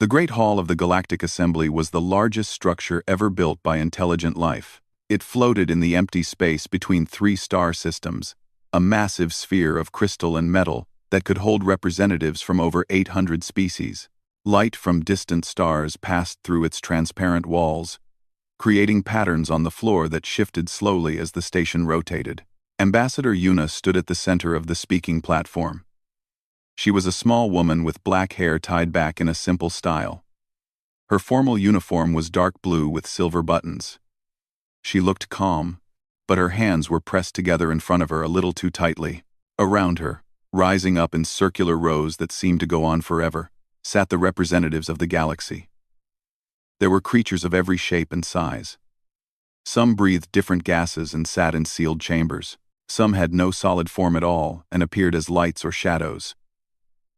The Great Hall of the Galactic Assembly was the largest structure ever built by intelligent life. It floated in the empty space between three star systems, a massive sphere of crystal and metal that could hold representatives from over 800 species. Light from distant stars passed through its transparent walls, creating patterns on the floor that shifted slowly as the station rotated. Ambassador Yuna stood at the center of the speaking platform. She was a small woman with black hair tied back in a simple style. Her formal uniform was dark blue with silver buttons. She looked calm, but her hands were pressed together in front of her a little too tightly. Around her, rising up in circular rows that seemed to go on forever, sat the representatives of the galaxy. There were creatures of every shape and size. Some breathed different gases and sat in sealed chambers. Some had no solid form at all and appeared as lights or shadows.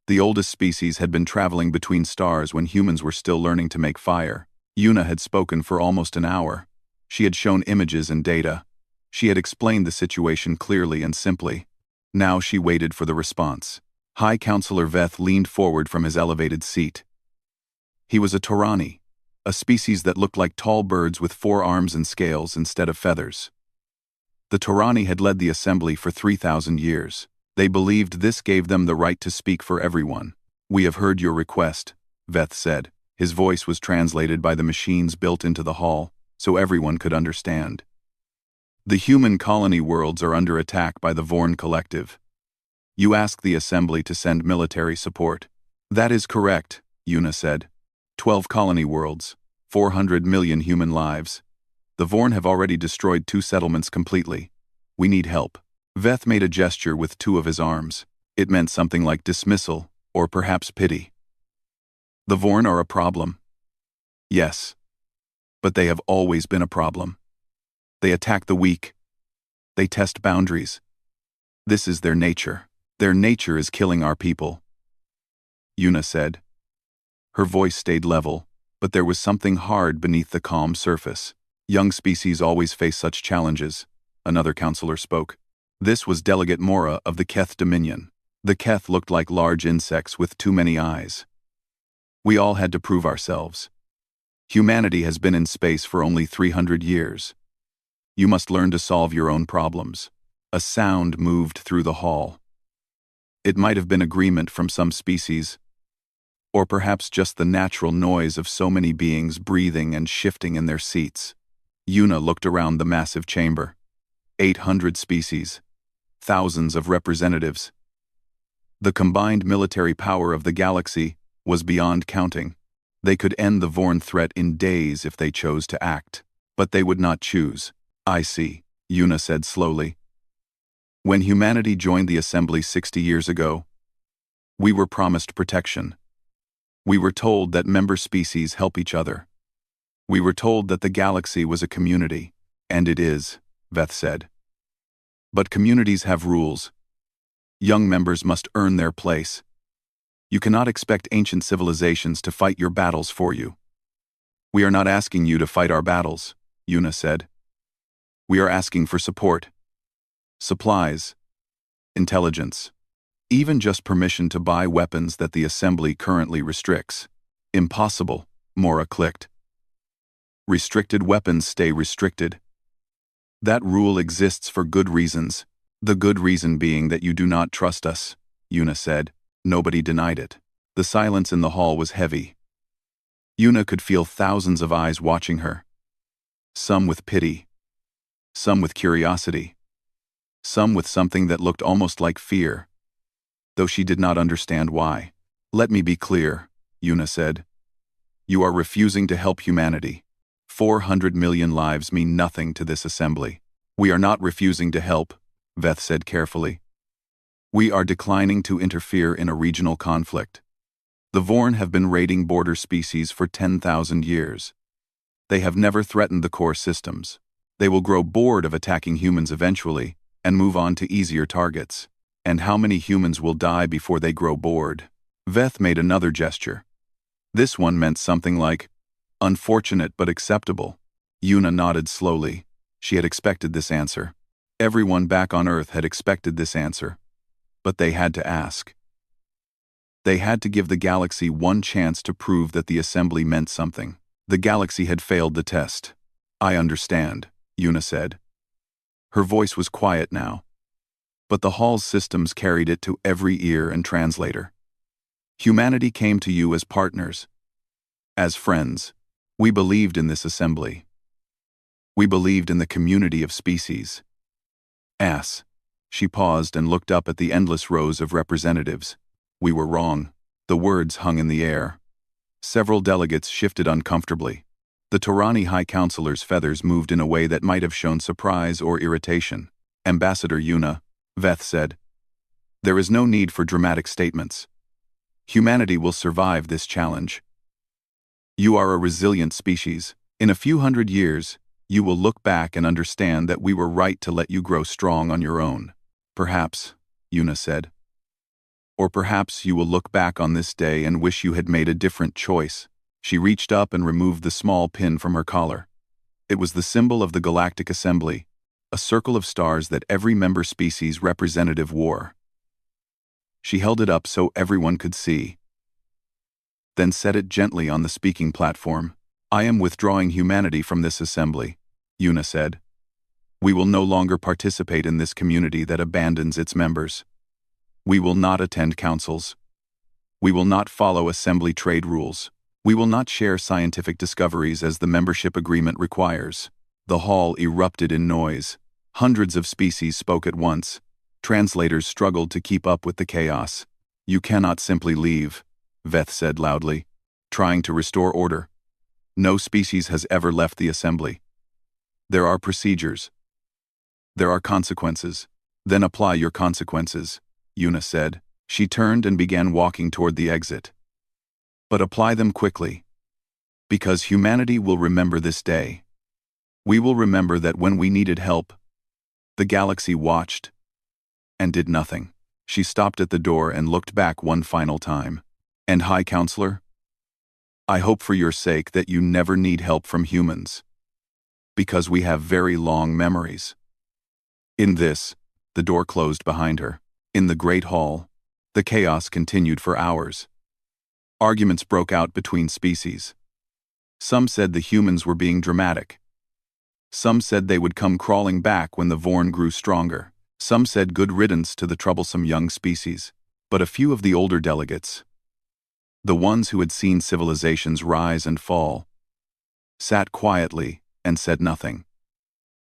The oldest species had been traveling between stars when humans were still learning to make fire. Yuna had spoken for almost an hour. She had shown images and data. She had explained the situation clearly and simply. Now she waited for the response. High Counselor Veth leaned forward from his elevated seat. He was a Taurani, a species that looked like tall birds with 4 arms and scales instead of feathers. The Taurani had led the assembly for 3,000 years. They believed this gave them the right to speak for everyone. "We have heard your request," Veth said. His voice was translated by the machines built into the hall, so everyone could understand. "The human colony worlds are under attack by the Vorn Collective. You asked the assembly to send military support." "That is correct," Yuna said. 12 colony worlds, 400 million human lives. The Vorn have already destroyed 2 settlements completely. We need help." Veth made a gesture with 2 of his arms. It meant something like dismissal, or perhaps pity. "The Vorn are a problem." "Yes. But they have always been a problem. They attack the weak. They test boundaries. This is their nature. Their nature is killing our people," Yuna said. Her voice stayed level, but there was something hard beneath the calm surface. "Young species always face such challenges," another counselor spoke. This was Delegate Mora of the Keth Dominion. The Keth looked like large insects with too many eyes. "We all had to prove ourselves. Humanity has been in space for only 300 years. You must learn to solve your own problems." A sound moved through the hall. It might have been agreement from some species, or perhaps just the natural noise of so many beings breathing and shifting in their seats. Yuna looked around the massive chamber. 800 species. Thousands of representatives. The combined military power of the galaxy was beyond counting. They could end the Vorn threat in days if they chose to act. But they would not choose. "I see," Yuna said slowly. "When humanity joined the assembly 60 years ago, we were promised protection. We were told that member species help each other. We were told that the galaxy was a community, and it is," Veth said. "But communities have rules. Young members must earn their place. You cannot expect ancient civilizations to fight your battles for you." "We are not asking you to fight our battles," Yuna said. "We are asking for support. Supplies. Intelligence. Even just permission to buy weapons that the assembly currently restricts." "Impossible," Mora clicked. "Restricted weapons stay restricted. That rule exists for good reasons. The good reason being that you do not trust us," Yuna said. Nobody denied it. The silence in the hall was heavy. Yuna could feel thousands of eyes watching her. Some with pity. Some with curiosity. Some with something that looked almost like fear, though she did not understand why. "Let me be clear," Yuna said. "You are refusing to help humanity. 400 million lives mean nothing to this assembly." "We are not refusing to help," Veth said carefully. "We are declining to interfere in a regional conflict. The Vorn have been raiding border species for 10,000 years. They have never threatened the core systems. They will grow bored of attacking humans eventually and move on to easier targets. And how many humans will die before they grow bored?" Veth made another gesture. This one meant something like, "Unfortunate but acceptable." Yuna nodded slowly. She had expected this answer. Everyone back on Earth had expected this answer. But they had to ask. They had to give the galaxy one chance to prove that the assembly meant something. The galaxy had failed the test. "I understand," Una said. Her voice was quiet now, but the hall's systems carried it to every ear and translator. "Humanity came to you as partners, as friends. We believed in this assembly. We believed in the community of species." She paused and looked up at the endless rows of representatives. "We were wrong." The words hung in the air. Several delegates shifted uncomfortably. The Torani High Counselor's feathers moved in a way that might have shown surprise or irritation. "Ambassador Una," Veth said, "there is no need for dramatic statements. Humanity will survive this challenge. You are a resilient species. In a few hundred years, you will look back and understand that we were right to let you grow strong on your own." "Perhaps," Una said. "Or perhaps you will look back on this day and wish you had made a different choice." She reached up and removed the small pin from her collar. It was the symbol of the Galactic Assembly, a circle of stars that every member species representative wore. She held it up so everyone could see, then set it gently on the speaking platform. "I am withdrawing humanity from this assembly," Una said. "We will no longer participate in this community that abandons its members. We will not attend councils. We will not follow assembly trade rules. We will not share scientific discoveries as the membership agreement requires." The hall erupted in noise. Hundreds of species spoke at once. Translators struggled to keep up with the chaos. "You cannot simply leave," Veth said loudly, trying to restore order. "No species has ever left the assembly. There are procedures. There are consequences. Then apply your consequences," Una said. She turned and began walking toward the exit. "But apply them quickly. Because humanity will remember this day. We will remember that when we needed help, the galaxy watched and did nothing." She stopped at the door and looked back one final time. "And High Counselor, I hope for your sake that you never need help from humans. Because we have very long memories." The door closed behind her. In the Great Hall, the chaos continued for hours. Arguments broke out between species. Some said the humans were being dramatic. Some said they would come crawling back when the Vorn grew stronger. Some said good riddance to the troublesome young species. But a few of the older delegates, the ones who had seen civilizations rise and fall, sat quietly and said nothing.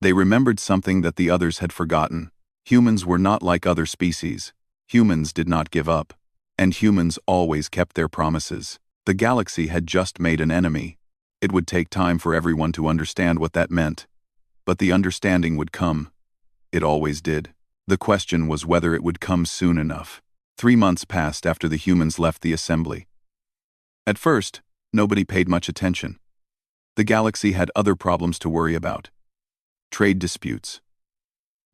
They remembered something that the others had forgotten. Humans were not like other species. Humans did not give up. And humans always kept their promises. The galaxy had just made an enemy. It would take time for everyone to understand what that meant. But the understanding would come. It always did. The question was whether it would come soon enough. 3 months passed after the humans left the assembly. At first, nobody paid much attention. The galaxy had other problems to worry about. Trade disputes,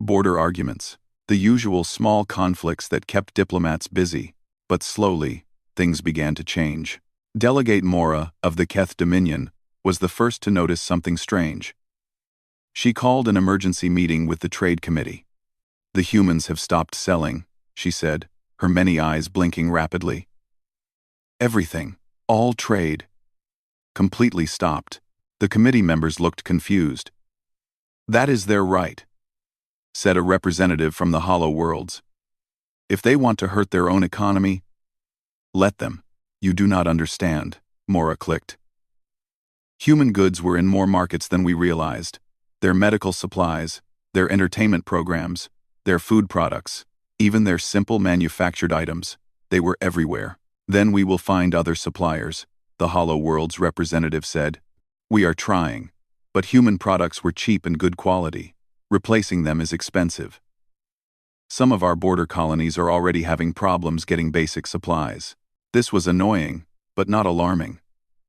border arguments, the usual small conflicts that kept diplomats busy. But slowly, things began to change. Delegate Mora of the Keth Dominion was the first to notice something strange. She called an emergency meeting with the Trade Committee. "The humans have stopped selling," she said, her many eyes blinking rapidly. "Everything, all trade, completely stopped." The committee members looked confused. "That is their right," said a representative from the Hollow Worlds. "If they want to hurt their own economy, let them." "You do not understand," Mora clicked. "Human goods were in more markets than we realized. Their medical supplies, their entertainment programs, their food products, even their simple manufactured items, they were everywhere. Then we will find other suppliers," the Hollow Worlds representative said. "We are trying, but human products were cheap and good quality. Replacing them is expensive. Some of our border colonies are already having problems getting basic supplies." This was annoying, but not alarming.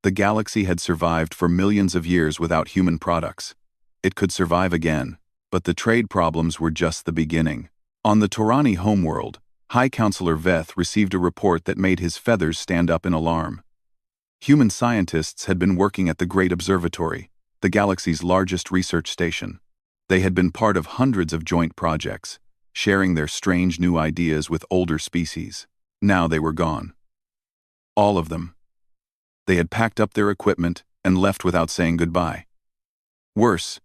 The galaxy had survived for millions of years without human products. It could survive again, but the trade problems were just the beginning. On the Torani homeworld, High Counselor Veth received a report that made his feathers stand up in alarm. Human scientists had been working at the Great Observatory, the galaxy's largest research station. They had been part of hundreds of joint projects, sharing their strange new ideas with older species. Now they were gone. All of them. They had packed up their equipment and left without saying goodbye. Worse,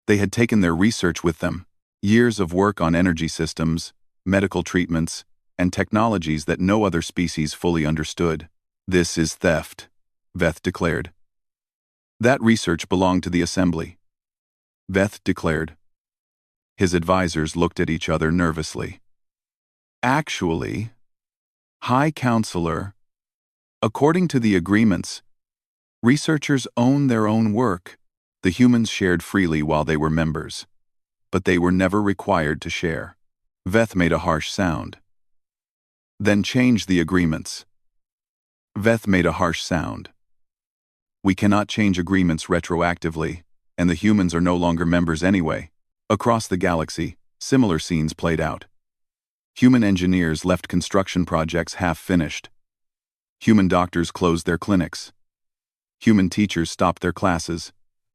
they had taken their research with them, years of work on energy systems, medical treatments, and technologies that no other species fully understood. This is theft, Veth declared. That research belonged to the Assembly, Veth declared. His advisors looked at each other nervously. Actually, High Counselor, according to the agreements, researchers own their own work. The humans shared freely while they were members, but they were never required to share. Veth made a harsh sound. Then change the agreements. Veth made a harsh sound. We cannot change agreements retroactively, and the humans are no longer members anyway. Across the galaxy, similar scenes played out. Human engineers left construction projects half-finished. Human doctors closed their clinics. Human teachers stopped their classes.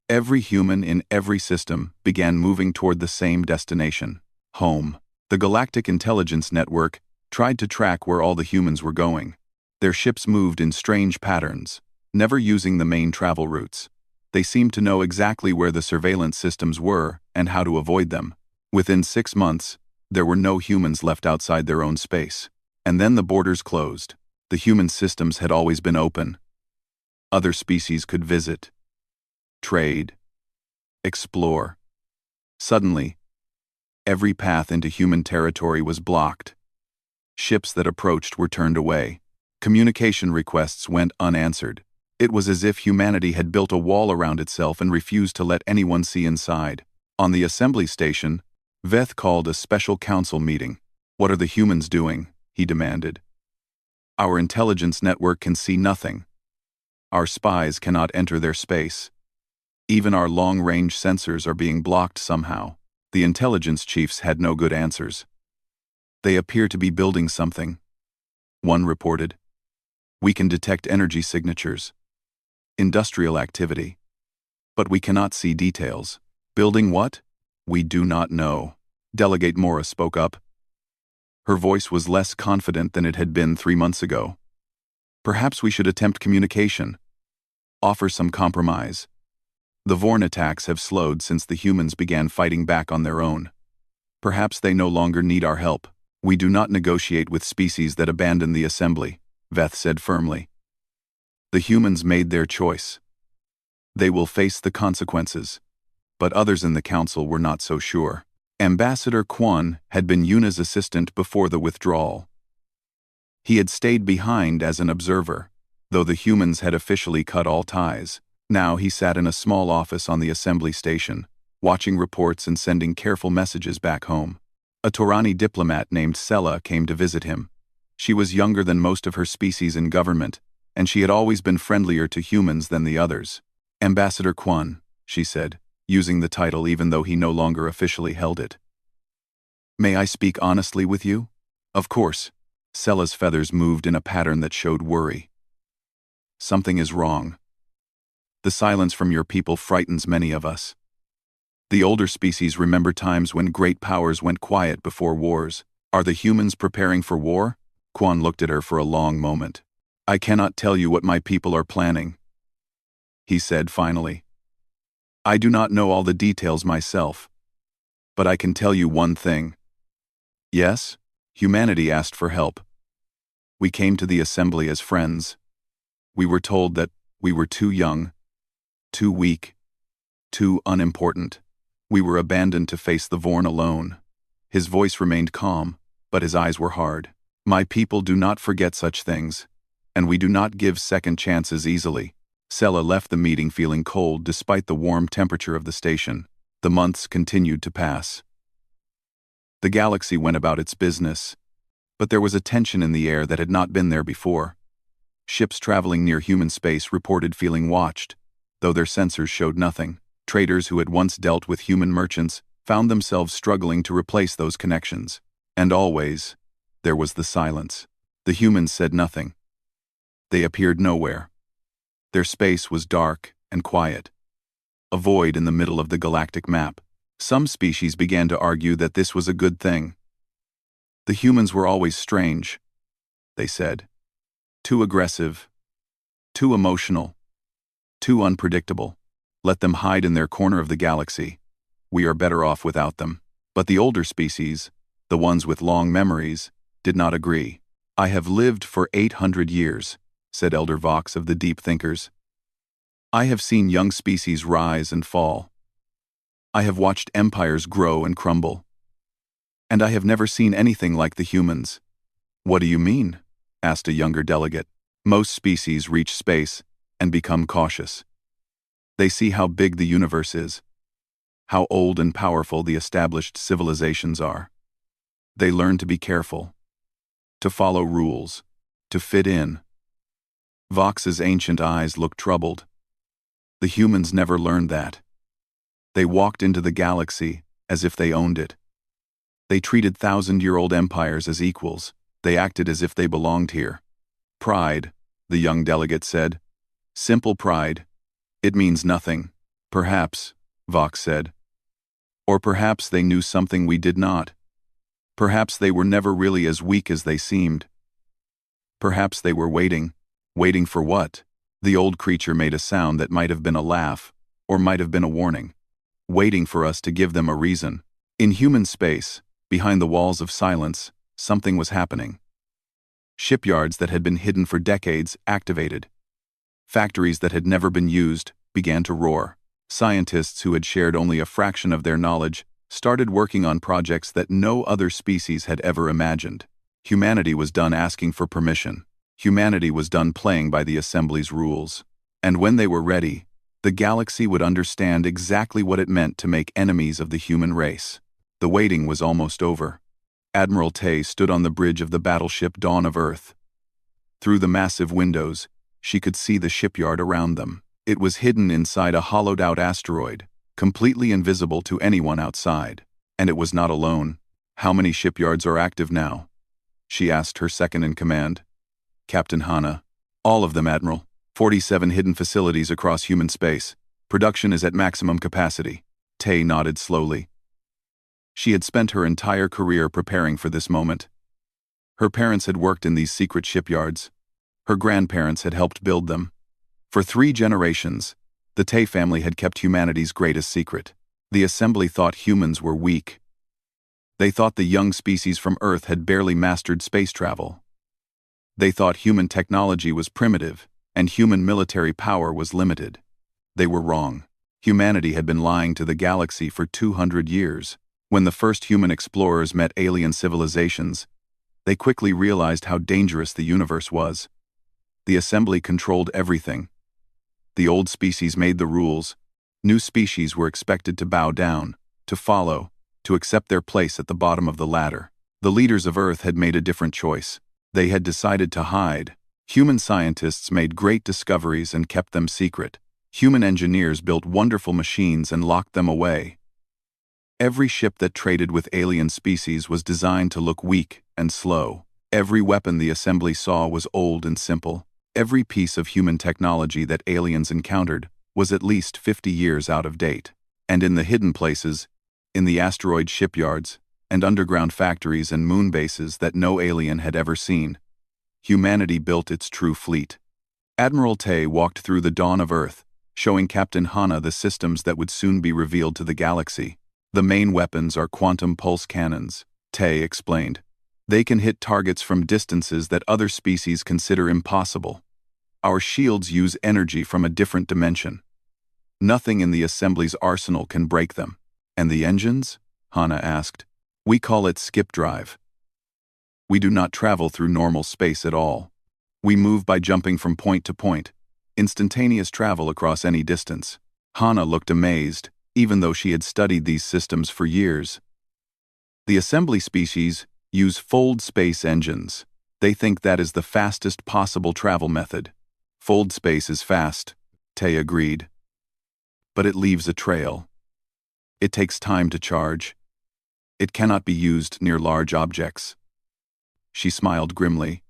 Every human in every system began moving toward the same destination, home. The Galactic Intelligence Network tried to track where all the humans were going. Their ships moved in strange patterns, never using the main travel routes. They seemed to know exactly where the surveillance systems were and how to avoid them. Within 6 months, there were no humans left outside their own space. And then the borders closed. The human systems had always been open. Other species could visit, trade, explore. Suddenly, every path into human territory was blocked. Ships that approached were turned away. Communication requests went unanswered. It was as if humanity had built a wall around itself and refused to let anyone see inside. On the assembly station, Veth called a special council meeting. "What are the humans doing?" he demanded. "Our intelligence network can see nothing. Our spies cannot enter their space. Even our long-range sensors are being blocked somehow." The intelligence chiefs had no good answers. "They appear to be building something," one reported. "We can detect energy signatures, industrial activity, but we cannot see details." "Building what?" "We do not know." Delegate Mora spoke up. Her voice was less confident than it had been 3 months ago. "Perhaps we should attempt communication. Offer some compromise. The Vorn attacks have slowed since the humans began fighting back on their own. Perhaps they no longer need our help. We do not negotiate with species that abandon the assembly," Veth said firmly. "The humans made their choice. They will face the consequences." But others in the council were not so sure. Ambassador Quan had been Yuna's assistant before the withdrawal. He had stayed behind as an observer, though the humans had officially cut all ties. Now he sat in a small office on the assembly station, watching reports and sending careful messages back home. A Torani diplomat named Sela came to visit him. She was younger than most of her species in government, and she had always been friendlier to humans than the others. "Ambassador Quan," she said, using the title even though he no longer officially held it. "May I speak honestly with you?" "Of course." Sela's feathers moved in a pattern that showed worry. "Something is wrong. The silence from your people frightens many of us. The older species remember times when great powers went quiet before wars. Are the humans preparing for war?" Quan looked at her for a long moment. "I cannot tell you what my people are planning," he said finally. "I do not know all the details myself, but I can tell you one thing." "Yes?" "Humanity asked for help. We came to the assembly as friends. We were told that we were too young, too weak, too unimportant. We were abandoned to face the Vorn alone." His voice remained calm, but his eyes were hard. "My people do not forget such things, and we do not give second chances easily." Sela left the meeting feeling cold despite the warm temperature of the station. The months continued to pass. The galaxy went about its business, but there was a tension in the air that had not been there before. Ships traveling near human space reported feeling watched, though their sensors showed nothing. Traders who had once dealt with human merchants found themselves struggling to replace those connections. And always, there was the silence. The humans said nothing. They appeared nowhere. Their space was dark and quiet, a void in the middle of the galactic map. Some species began to argue that this was a good thing. "The humans were always strange," they said. Too aggressive. Too emotional. Too unpredictable. Let them hide in their corner of the galaxy. We are better off without them. But the older species, the ones with long memories, did not agree. I have lived for 800 years, said Elder Vox of the Deep Thinkers. I have seen young species rise and fall. I have watched empires grow and crumble. And I have never seen anything like the humans. What do you mean? Asked a younger delegate. Most species reach space and become cautious. They see how big the universe is, how old and powerful the established civilizations are. They learn to be careful, to follow rules, to fit in. Vox's ancient eyes looked troubled. The humans never learned that. They walked into the galaxy as if they owned it. They treated thousand-year-old empires as equals. They acted as if they belonged here. Pride, the young delegate said. Simple pride. It means nothing. Perhaps, Vox said. Or perhaps they knew something we did not. Perhaps they were never really as weak as they seemed. Perhaps they were waiting. Waiting for what? The old creature made a sound that might have been a laugh, or might have been a warning. Waiting for us to give them a reason. In human space, behind the walls of silence, something was happening. Shipyards that had been hidden for decades activated. Factories that had never been used began to roar. Scientists who had shared only a fraction of their knowledge started working on projects that no other species had ever imagined. Humanity was done asking for permission. Humanity was done playing by the Assembly's rules. And when they were ready, the galaxy would understand exactly what it meant to make enemies of the human race. The waiting was almost over. Admiral Tay stood on the bridge of the battleship Dawn of Earth. Through the massive windows, she could see the shipyard around them. It was hidden inside a hollowed-out asteroid, completely invisible to anyone outside. And it was not alone. How many shipyards are active now? She asked her second-in-command. Captain Hana. All of them, Admiral. 47 hidden facilities across human space. Production is at maximum capacity. Tay nodded slowly. She had spent her entire career preparing for this moment. Her parents had worked in these secret shipyards. Her grandparents had helped build them. For 3 generations, the Tay family had kept humanity's greatest secret. The Assembly thought humans were weak. They thought the young species from Earth had barely mastered space travel. They thought human technology was primitive, and human military power was limited. They were wrong. Humanity had been lying to the galaxy for 200 years. When the first human explorers met alien civilizations, they quickly realized how dangerous the universe was. The Assembly controlled everything. The old species made the rules. New species were expected to bow down, to follow, to accept their place at the bottom of the ladder. The leaders of Earth had made a different choice. They had decided to hide. Human scientists made great discoveries and kept them secret. Human engineers built wonderful machines and locked them away. Every ship that traded with alien species was designed to look weak and slow. Every weapon the Assembly saw was old and simple. Every piece of human technology that aliens encountered was at least 50 years out of date. And in the hidden places, in the asteroid shipyards, and underground factories and moon bases that no alien had ever seen, humanity built its true fleet. Admiral Tay walked through the dawn of Earth, showing Captain Hana the systems that would soon be revealed to the galaxy. The main weapons are quantum pulse cannons, Tay explained. They can hit targets from distances that other species consider impossible. Our shields use energy from a different dimension. Nothing in the Assembly's arsenal can break them. And the engines? Hana asked. We call it skip drive. We do not travel through normal space at all. We move by jumping from point to point, instantaneous travel across any distance. Hana looked amazed, even though she had studied these systems for years. The Assembly species use fold space engines. They think that is the fastest possible travel method. Fold space is fast, Tay agreed. But it leaves a trail. It takes time to charge. It cannot be used near large objects. She smiled grimly.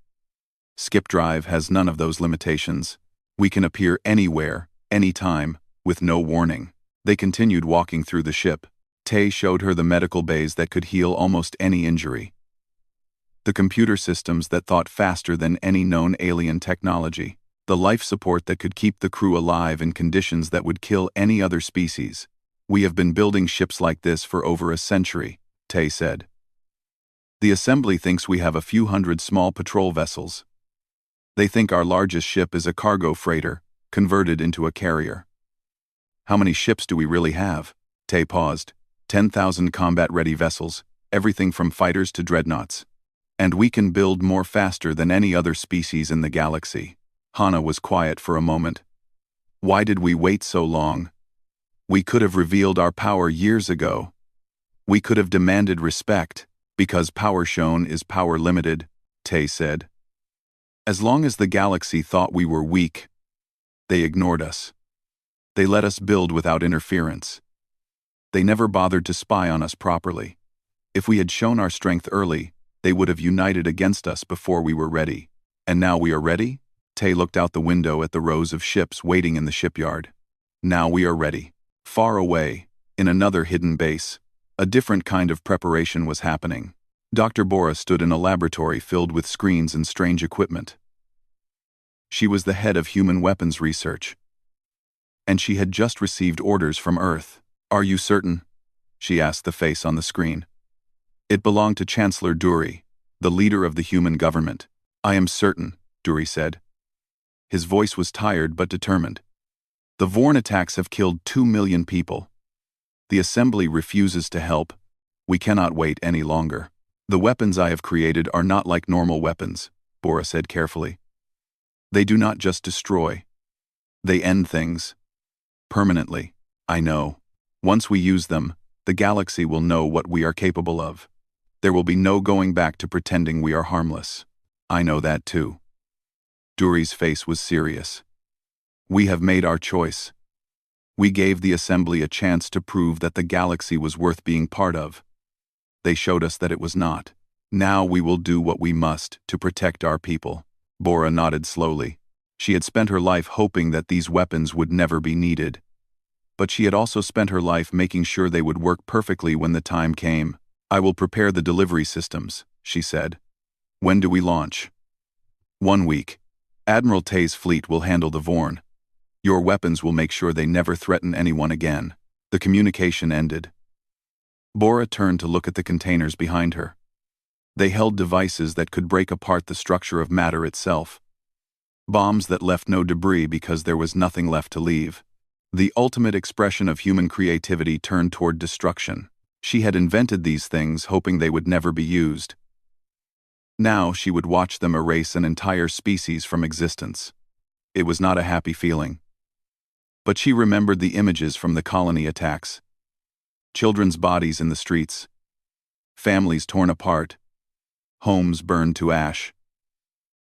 Skip drive has none of those limitations. We can appear anywhere, anytime, with no warning. They continued walking through the ship. Tay showed her the medical bays that could heal almost any injury. The computer systems that thought faster than any known alien technology. The life support that could keep the crew alive in conditions that would kill any other species. We have been building ships like this for over a century, Tay said. The assembly thinks we have a few hundred small patrol vessels. They think our largest ship is a cargo freighter, converted into a carrier. How many ships do we really have? Tay paused. 10,000 combat-ready vessels, everything from fighters to dreadnoughts. And we can build more faster than any other species in the galaxy. Hana was quiet for a moment. Why did we wait so long? We could have revealed our power years ago. We could have demanded respect, because power shown is power limited, Tay said. As long as the galaxy thought we were weak, they ignored us. They let us build without interference. They never bothered to spy on us properly. If we had shown our strength early, they would have united against us before we were ready. And now we are ready? Tay looked out the window at the rows of ships waiting in the shipyard. Now we are ready. Far away, in another hidden base, a different kind of preparation was happening. Dr. Bora stood in a laboratory filled with screens and strange equipment. She was the head of human weapons research. And she had just received orders from Earth. Are you certain? She asked the face on the screen. It belonged to Chancellor Dury, the leader of the human government. I am certain, Dury said. His voice was tired but determined. The Vorn attacks have killed 2 million people. The Assembly refuses to help. We cannot wait any longer. The weapons I have created are not like normal weapons, Bora said carefully. They do not just destroy. They end things. Permanently. I know. Once we use them, the galaxy will know what we are capable of. There will be no going back to pretending we are harmless. I know that too. Dury's face was serious. We have made our choice. We gave the Assembly a chance to prove that the galaxy was worth being part of. They showed us that it was not. Now we will do what we must to protect our people. Bora nodded slowly. She had spent her life hoping that these weapons would never be needed. But she had also spent her life making sure they would work perfectly when the time came. I will prepare the delivery systems, she said. When do we launch? 1 week. Admiral Tay's fleet will handle the Vorn. Your weapons will make sure they never threaten anyone again. The communication ended. Bora turned to look at the containers behind her. They held devices that could break apart the structure of matter itself. Bombs that left no debris because there was nothing left to leave. The ultimate expression of human creativity turned toward destruction. She had invented these things hoping they would never be used. Now she would watch them erase an entire species from existence. It was not a happy feeling. But she remembered the images from the colony attacks. Children's bodies in the streets. Families torn apart. Homes burned to ash.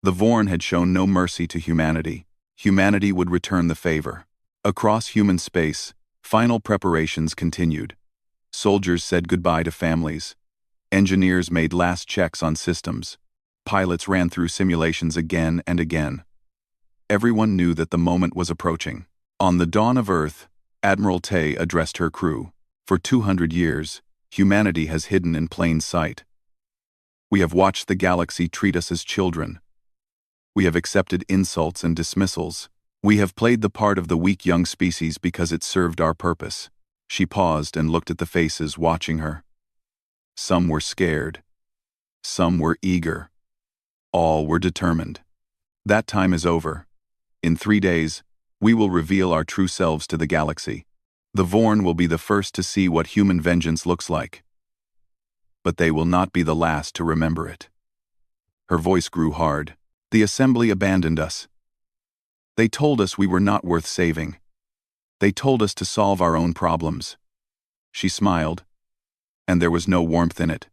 The Vorn had shown no mercy to humanity. Humanity would return the favor. Across human space, final preparations continued. Soldiers said goodbye to families. Engineers made last checks on systems. Pilots ran through simulations again and again. Everyone knew that the moment was approaching. On the dawn of Earth, Admiral Tay addressed her crew. For 200 years, humanity has hidden in plain sight. We have watched the galaxy treat us as children. We have accepted insults and dismissals. We have played the part of the weak young species because it served our purpose. She paused and looked at the faces watching her. Some were scared. Some were eager. All were determined. That time is over. In 3 days, we will reveal our true selves to the galaxy. The Vorn will be the first to see what human vengeance looks like. But they will not be the last to remember it. Her voice grew hard. The Assembly abandoned us. They told us we were not worth saving. They told us to solve our own problems. She smiled, and there was no warmth in it.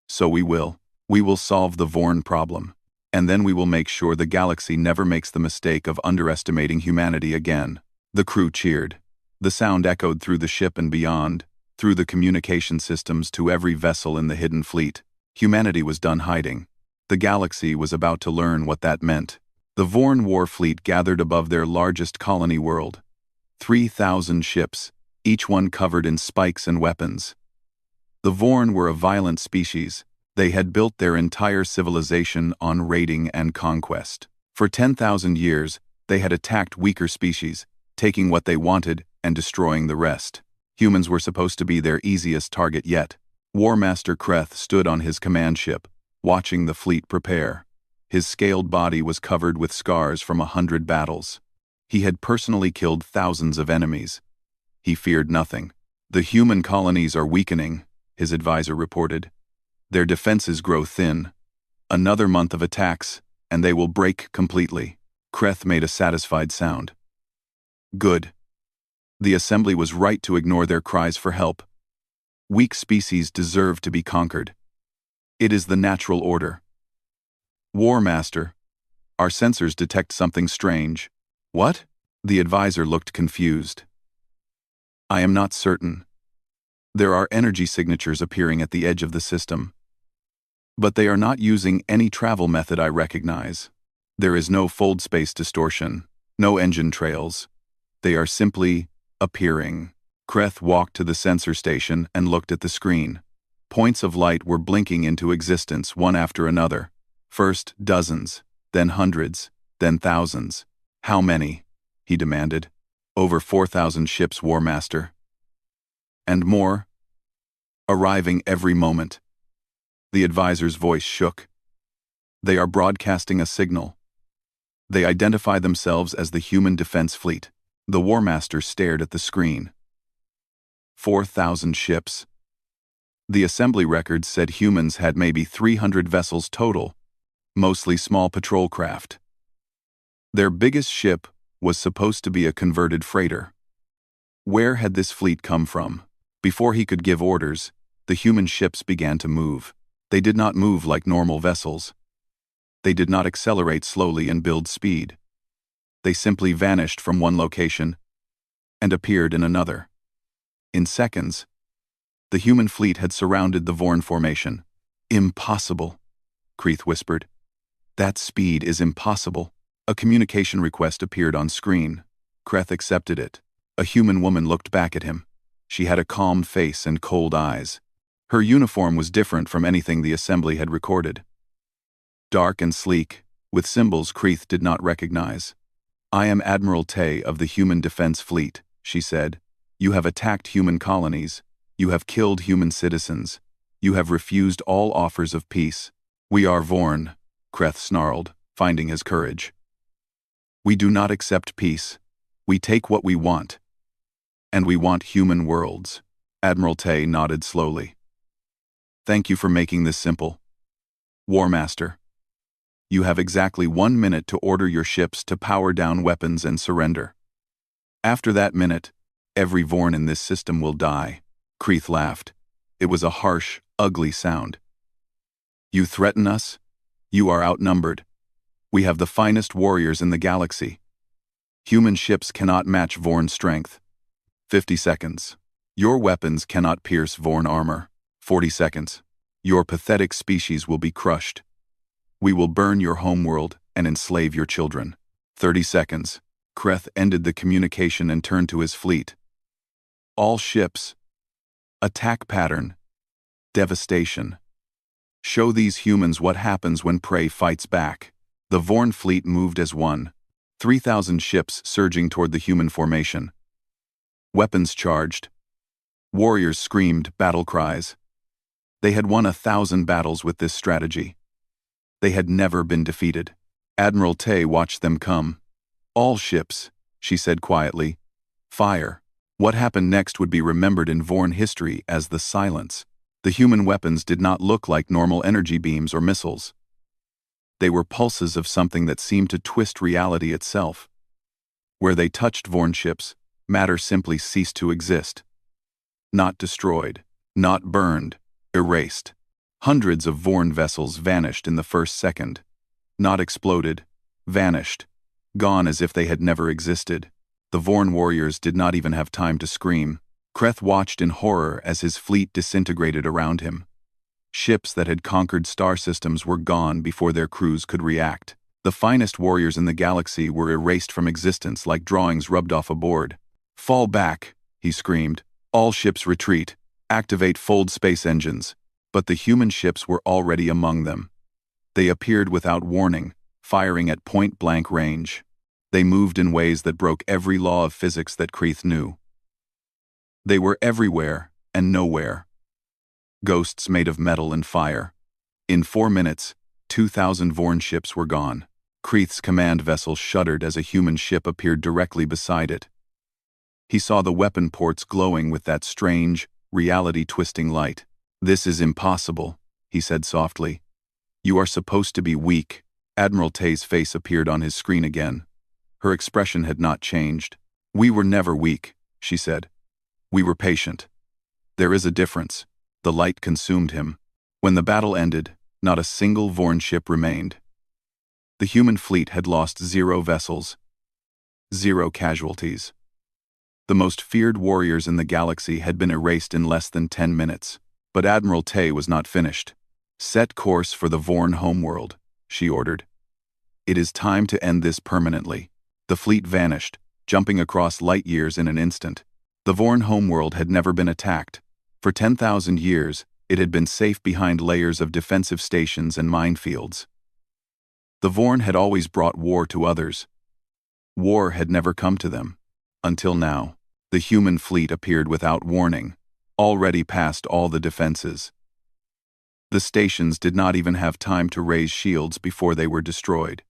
So we will. We will solve the Vorn problem. And then we will make sure the galaxy never makes the mistake of underestimating humanity again. The crew cheered. The sound echoed through the ship and beyond, through the communication systems to every vessel in the hidden fleet. Humanity was done hiding. The galaxy was about to learn what that meant. The Vorn war fleet gathered above their largest colony world. 3,000 ships, each one covered in spikes and weapons. The Vorn were a violent species, They had built their entire civilization on raiding and conquest. For 10,000 years, they had attacked weaker species, taking what they wanted and destroying the rest. Humans were supposed to be their easiest target yet. War Master Kreth stood on his command ship, watching the fleet prepare. His scaled body was covered with scars from 100 battles. He had personally killed thousands of enemies. He feared nothing. "The human colonies are weakening," his advisor reported. "Their defenses grow thin. Another month of attacks, and they will break completely." Kreth made a satisfied sound. "Good." The assembly was right to ignore their cries for help. Weak species deserve to be conquered. It is the natural order. "War Master, our sensors detect something strange." "What?" The advisor looked confused. "I am not certain. There are energy signatures appearing at the edge of the system. But they are not using any travel method I recognize. There is no fold space distortion, no engine trails. They are simply appearing." Kreth walked to the sensor station and looked at the screen. Points of light were blinking into existence one after another. First dozens, then hundreds, then thousands. "How many?" he demanded. "Over 4,000 ships, War Master. And more? Arriving every moment." The advisor's voice shook. "They are broadcasting a signal. They identify themselves as the Human Defense Fleet." The War Master stared at the screen. 4,000 ships. The assembly records said humans had maybe 300 vessels total, mostly small patrol craft. Their biggest ship was supposed to be a converted freighter. Where had this fleet come from? Before he could give orders, the human ships began to move. They did not move like normal vessels. They did not accelerate slowly and build speed. They simply vanished from one location and appeared in another. In seconds, the human fleet had surrounded the Vorn formation. "Impossible," Kreth whispered. "That speed is impossible." A communication request appeared on screen. Kreth accepted it. A human woman looked back at him. She had a calm face and cold eyes. Her uniform was different from anything the assembly had recorded. Dark and sleek, with symbols Kreth did not recognize. "I am Admiral Tay of the Human Defense Fleet," she said. "You have attacked human colonies. You have killed human citizens. You have refused all offers of peace." "We are Vorn," Kreth snarled, finding his courage. "We do not accept peace. We take what we want. And we want human worlds." Admiral Tay nodded slowly. "Thank you for making this simple. War Master, you have exactly 1 minute to order your ships to power down weapons and surrender. After that minute, every Vorn in this system will die." Kreth laughed. It was a harsh, ugly sound. "You threaten us? You are outnumbered. We have the finest warriors in the galaxy. Human ships cannot match Vorn strength. 50 seconds. Your weapons cannot pierce Vorn armor. 40 seconds. Your pathetic species will be crushed. We will burn your homeworld and enslave your children. 30 seconds. Kreth ended the communication and turned to his fleet. "All ships. Attack pattern. Devastation. Show these humans what happens when prey fights back." The Vorn fleet moved as one. 3,000 ships surging toward the human formation. Weapons charged. Warriors screamed battle cries. They had won 1,000 battles with this strategy. They had never been defeated. Admiral Tay watched them come. "All ships," she said quietly. "Fire." What happened next would be remembered in Vorn history as the silence. The human weapons did not look like normal energy beams or missiles. They were pulses of something that seemed to twist reality itself. Where they touched Vorn ships, matter simply ceased to exist. Not destroyed, not burned, erased. Hundreds of Vorn vessels vanished in the first second. Not exploded, vanished, gone as if they had never existed. The Vorn warriors did not even have time to scream. Kreth watched in horror as his fleet disintegrated around him. Ships that had conquered star systems were gone before their crews could react. The finest warriors in the galaxy were erased from existence like drawings rubbed off a board. "Fall back," he screamed. "All ships retreat. Activate fold space engines." But the human ships were already among them. They appeared without warning, firing at point-blank range. They moved in ways that broke every law of physics that Kreeth knew. They were everywhere and nowhere. Ghosts made of metal and fire. In 4 minutes, 2,000 Vorn ships were gone. Kreeth's command vessel shuddered as a human ship appeared directly beside it. He saw the weapon ports glowing with that strange, reality-twisting light. "This is impossible," he said softly. "You are supposed to be weak." Admiral Tay's face appeared on his screen again. Her expression had not changed. "We were never weak," she said. "We were patient. There is a difference." The light consumed him. When the battle ended, not a single Vorn ship remained. The human fleet had lost 0 vessels, 0 casualties. The most feared warriors in the galaxy had been erased in less than 10 minutes. But Admiral Tay was not finished. "Set course for the Vorn homeworld," she ordered. "It is time to end this permanently." The fleet vanished, jumping across light years in an instant. The Vorn homeworld had never been attacked. For 10,000 years, it had been safe behind layers of defensive stations and minefields. The Vorn had always brought war to others. War had never come to them. Until now, the human fleet appeared without warning, already past all the defenses. The stations did not even have time to raise shields before they were destroyed.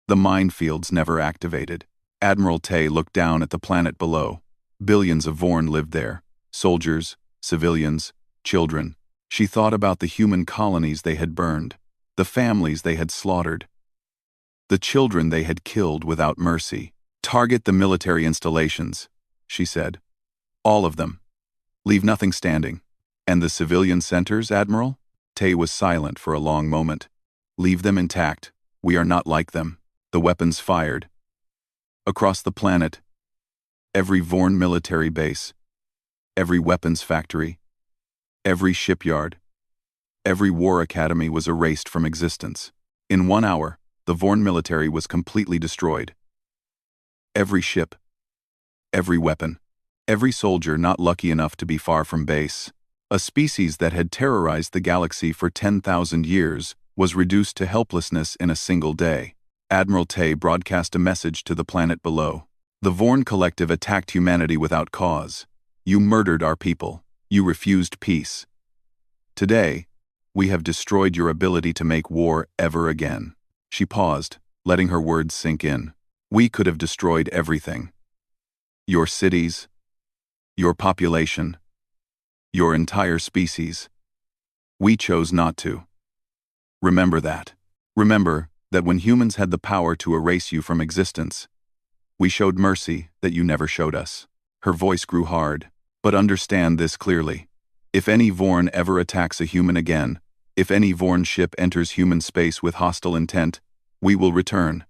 The minefields never activated. Admiral Tay looked down at the planet below. Billions of Vorn lived there. Soldiers, civilians, children. She thought about the human colonies they had burned, the families they had slaughtered, the children they had killed without mercy. "Target the military installations," she said. "All of them. Leave nothing standing." "And the civilian centers, Admiral?" Tay was silent for a long moment. "Leave them intact. We are not like them." The weapons fired. Across the planet, every Vorn military base, every weapons factory, every shipyard, every war academy was erased from existence. In 1 hour, the Vorn military was completely destroyed. Every ship, every weapon, every soldier not lucky enough to be far from base. A species that had terrorized the galaxy for 10,000 years was reduced to helplessness in a single day. Admiral Tay broadcast a message to the planet below. "The Vorn Collective attacked humanity without cause. You murdered our people. You refused peace. Today, we have destroyed your ability to make war ever again." She paused, letting her words sink in. "We could have destroyed everything. Your cities, your population, your entire species. We chose not to. Remember that. Remember that when humans had the power to erase you from existence, we showed mercy that you never showed us." Her voice grew hard. "But understand this clearly. If any Vorn ever attacks a human again, if any Vorn ship enters human space with hostile intent, we will return.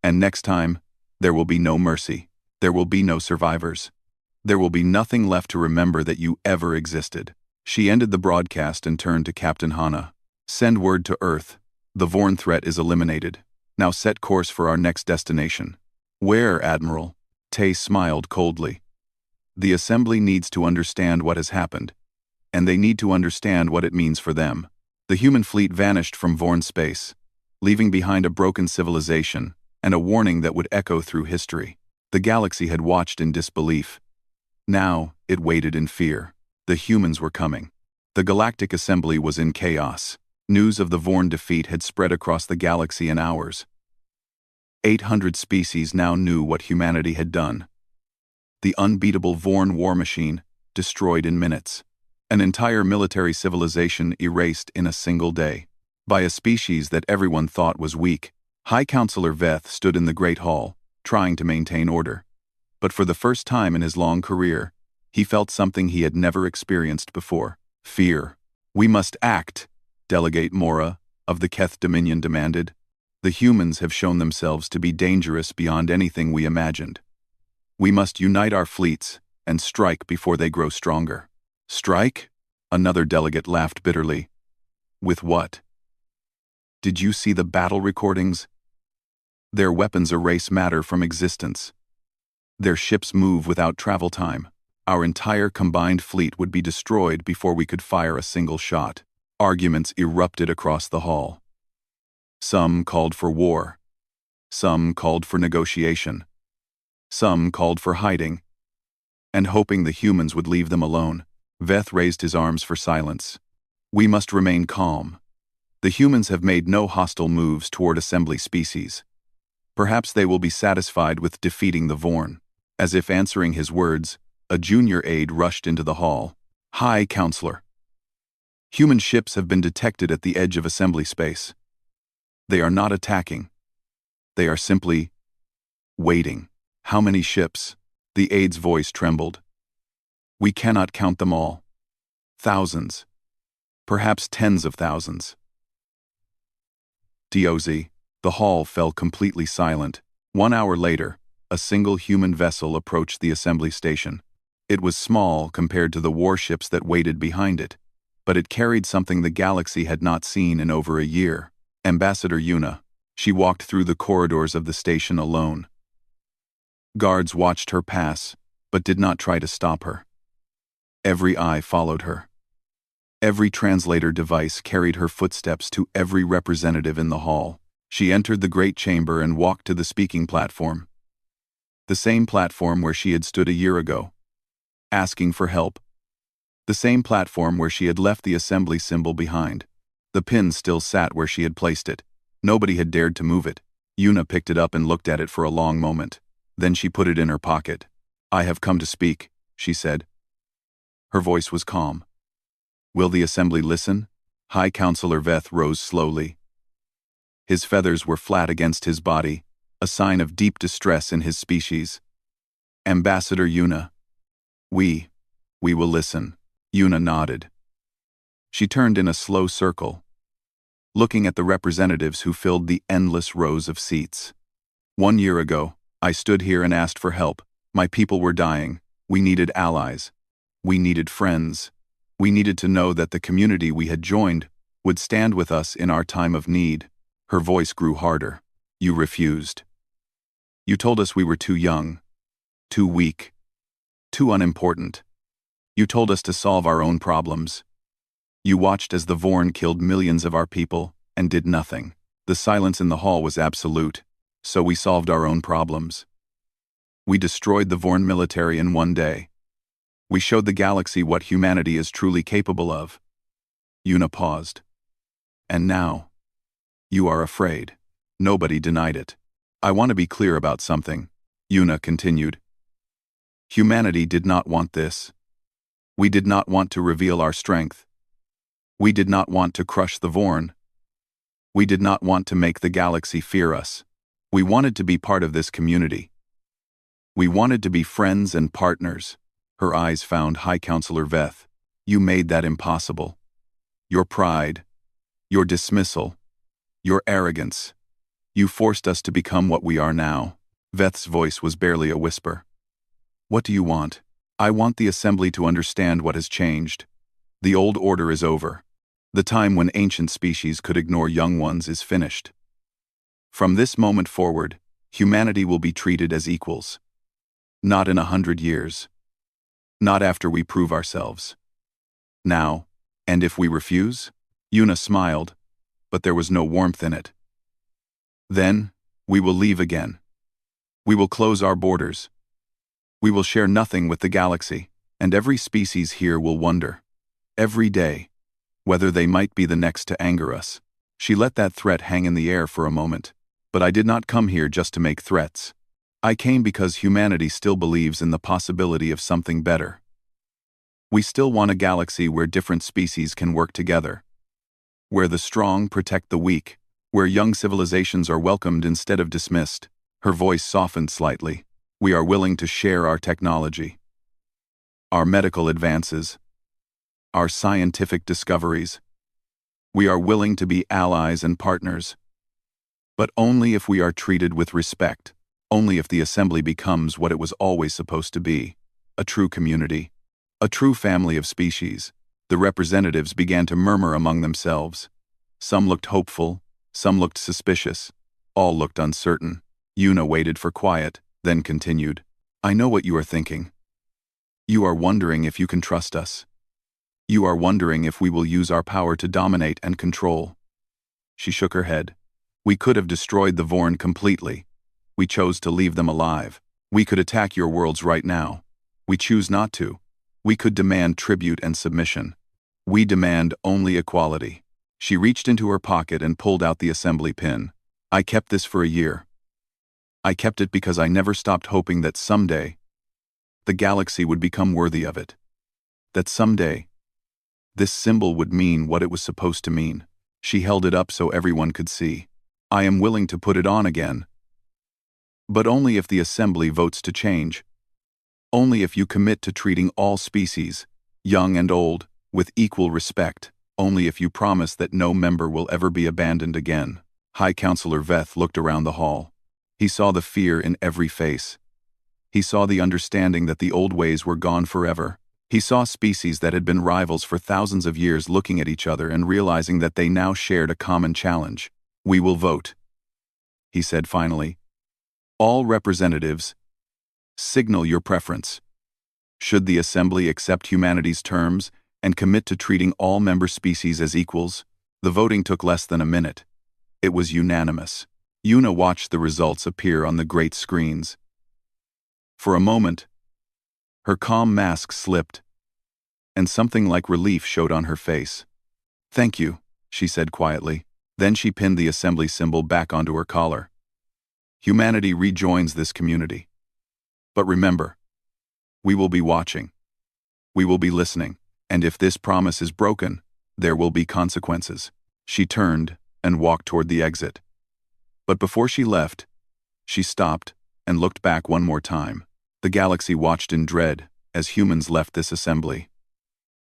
And next time, there will be no mercy. There will be no survivors. There will be nothing left to remember that you ever existed." She ended the broadcast and turned to Captain Hana. "Send word to Earth. The Vorn threat is eliminated. Now set course for our next destination." "Where, Admiral?" Tay smiled coldly. "The Assembly needs to understand what has happened, and they need to understand what it means for them." The human fleet vanished from Vorn space, leaving behind a broken civilization and a warning that would echo through history. The galaxy had watched in disbelief. Now, it waited in fear. The humans were coming. The Galactic Assembly was in chaos. News of the Vorn defeat had spread across the galaxy in hours. 800 species now knew what humanity had done. The unbeatable Vorn war machine, destroyed in minutes. An entire military civilization erased in a single day. By a species that everyone thought was weak. High Counselor Veth stood in the Great Hall, trying to maintain order. But for the first time in his long career, he felt something he had never experienced before. Fear. "We must act," Delegate Mora, of the Keth Dominion demanded. "The humans have shown themselves to be dangerous beyond anything we imagined. We must unite our fleets and strike before they grow stronger." "Strike?" Another delegate laughed bitterly. "With what? Did you see the battle recordings? Their weapons erase matter from existence. Their ships move without travel time. Our entire combined fleet would be destroyed before we could fire a single shot." Arguments erupted across the hall. Some called for war. Some called for negotiation. Some called for hiding. And hoping the humans would leave them alone, Veth raised his arms for silence. We must remain calm. The humans have made no hostile moves toward assembly species. Perhaps they will be satisfied with defeating the Vorn. As if answering his words, a junior aide rushed into the hall. High Counselor. Human ships have been detected at the edge of assembly space. They are not attacking. They are simply waiting. How many ships? The aide's voice trembled. We cannot count them all. Thousands. Perhaps tens of thousands. DOZ. The hall fell completely silent. 1 hour later, a single human vessel approached the assembly station. It was small compared to the warships that waited behind it, but it carried something the galaxy had not seen in over a year. Ambassador Yuna. She walked through the corridors of the station alone. Guards watched her pass, but did not try to stop her. Every eye followed her. Every translator device carried her footsteps to every representative in the hall. She entered the great chamber and walked to the speaking platform. The same platform where she had stood a year ago, asking for help. The same platform where she had left the assembly symbol behind. The pin still sat where she had placed it. Nobody had dared to move it. Yuna picked it up and looked at it for a long moment. Then she put it in her pocket. I have come to speak, she said. Her voice was calm. Will the assembly listen? High Counselor Veth rose slowly. His feathers were flat against his body, a sign of deep distress in his species. Ambassador Yuna. We will listen. Yuna nodded. She turned in a slow circle, looking at the representatives who filled the endless rows of seats. 1 year ago, I stood here and asked for help. My people were dying. We needed allies. We needed friends. We needed to know that the community we had joined would stand with us in our time of need. Her voice grew harder. You refused. You told us we were too young, too weak, too unimportant. You told us to solve our own problems. You watched as the Vorn killed millions of our people and did nothing. The silence in the hall was absolute, so we solved our own problems. We destroyed the Vorn military in 1 day. We showed the galaxy what humanity is truly capable of. Yuna paused. And now, you are afraid. Nobody denied it. I want to be clear about something, Yuna continued. Humanity did not want this. We did not want to reveal our strength. We did not want to crush the Vorn. We did not want to make the galaxy fear us. We wanted to be part of this community. We wanted to be friends and partners. Her eyes found High Counselor Veth. You made that impossible. Your pride, your dismissal, your arrogance. You forced us to become what we are now. Veth's voice was barely a whisper. What do you want? I want the assembly to understand what has changed. The old order is over. The time when ancient species could ignore young ones is finished. From this moment forward, humanity will be treated as equals. Not in 100 years. Not after we prove ourselves. Now, and if we refuse? Yuna smiled, but there was no warmth in it. Then, we will leave again. We will close our borders. We will share nothing with the galaxy, and every species here will wonder, every day, whether they might be the next to anger us. She let that threat hang in the air for a moment. But I did not come here just to make threats. I came because humanity still believes in the possibility of something better. We still want a galaxy where different species can work together, where the strong protect the weak, where young civilizations are welcomed instead of dismissed. Her voice softened slightly. We are willing to share our technology, our medical advances, our scientific discoveries. We are willing to be allies and partners, but only if we are treated with respect, only if the assembly becomes what it was always supposed to be, a true community, a true family of species. The representatives began to murmur among themselves. Some looked hopeful, some looked suspicious, all looked uncertain. Yuna waited for quiet, then continued. I know what you are thinking. You are wondering if you can trust us. You are wondering if we will use our power to dominate and control." She shook her head. "We could have destroyed the Vorn completely. We chose to leave them alive. We could attack your worlds right now. We choose not to. We could demand tribute and submission. We demand only equality." She reached into her pocket and pulled out the assembly pin. "I kept this for a year. I kept it because I never stopped hoping that someday the galaxy would become worthy of it. That someday this symbol would mean what it was supposed to mean." She held it up so everyone could see. "I am willing to put it on again. But only if the assembly votes to change. Only if you commit to treating all species, young and old, with equal respect. Only if you promise that no member will ever be abandoned again." High Counselor Veth looked around the hall. He saw the fear in every face. He saw the understanding that the old ways were gone forever. He saw species that had been rivals for thousands of years looking at each other and realizing that they now shared a common challenge. "We will vote," he said finally. "All representatives, signal your preference. Should the Assembly accept humanity's terms and commit to treating all member species as equals?" The voting took less than a minute. It was unanimous. Yuna watched the results appear on the great screens. For a moment, her calm mask slipped, and something like relief showed on her face. "Thank you," she said quietly. Then she pinned the assembly symbol back onto her collar. "Humanity rejoins this community. But remember, we will be watching. We will be listening, and if this promise is broken, there will be consequences." She turned and walked toward the exit. But before she left, she stopped and looked back one more time. The galaxy watched in dread as humans left this assembly.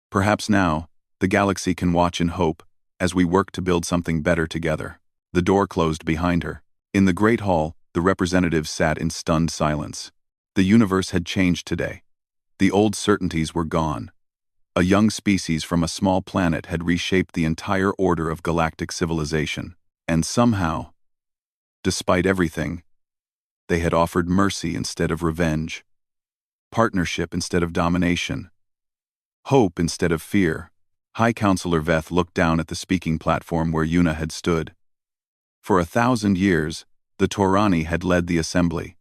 Perhaps now, the galaxy can watch in hope as we work to build something better together. The door closed behind her. In the great hall, the representatives sat in stunned silence. The universe had changed today. The old certainties were gone. A young species from a small planet had reshaped the entire order of galactic civilization. And somehow, despite everything, they had offered mercy instead of revenge, partnership instead of domination, hope instead of fear. High Counselor Veth looked down at the speaking platform where Yuna had stood. For 1,000 years, the Taurani had led the assembly.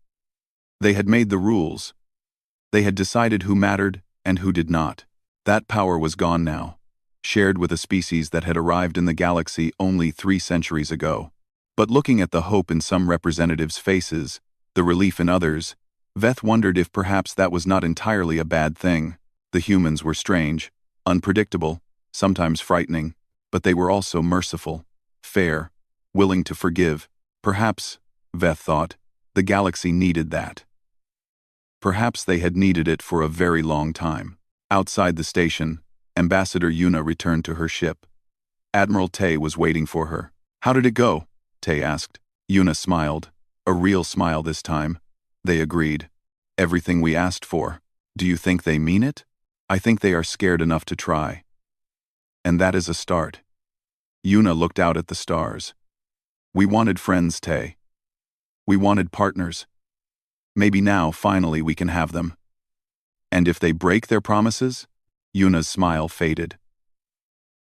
They had made the rules. They had decided who mattered and who did not. That power was gone now, shared with a species that had arrived in the galaxy only 3 centuries ago. But looking at the hope in some representatives' faces, the relief in others, Veth wondered if perhaps that was not entirely a bad thing. The humans were strange, unpredictable, sometimes frightening, but they were also merciful, fair, willing to forgive. Perhaps, Veth thought, the galaxy needed that. Perhaps they had needed it for a very long time. Outside the station, Ambassador Yuna returned to her ship. Admiral Tay was waiting for her. "How did it go?" Tay asked. Yuna smiled. A real smile this time. They agreed. "Everything we asked for. Do you think they mean it?" "I think they are scared enough to try. And that is a start." Yuna looked out at the stars. "We wanted friends, Tay. We wanted partners. Maybe now, finally, we can have them." "And if they break their promises?" Yuna's smile faded.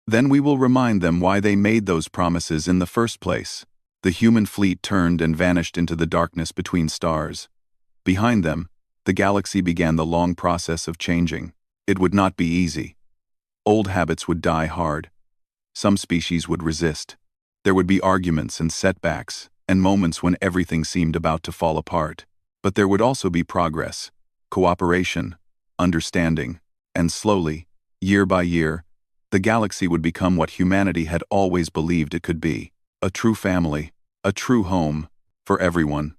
"Then we will remind them why they made those promises in the first place." The human fleet turned and vanished into the darkness between stars. Behind them, the galaxy began the long process of changing. It would not be easy. Old habits would die hard. Some species would resist. There would be arguments and setbacks, and moments when everything seemed about to fall apart. But there would also be progress, cooperation, understanding, and slowly, year by year, the galaxy would become what humanity had always believed it could be. A true family, a true home, for everyone.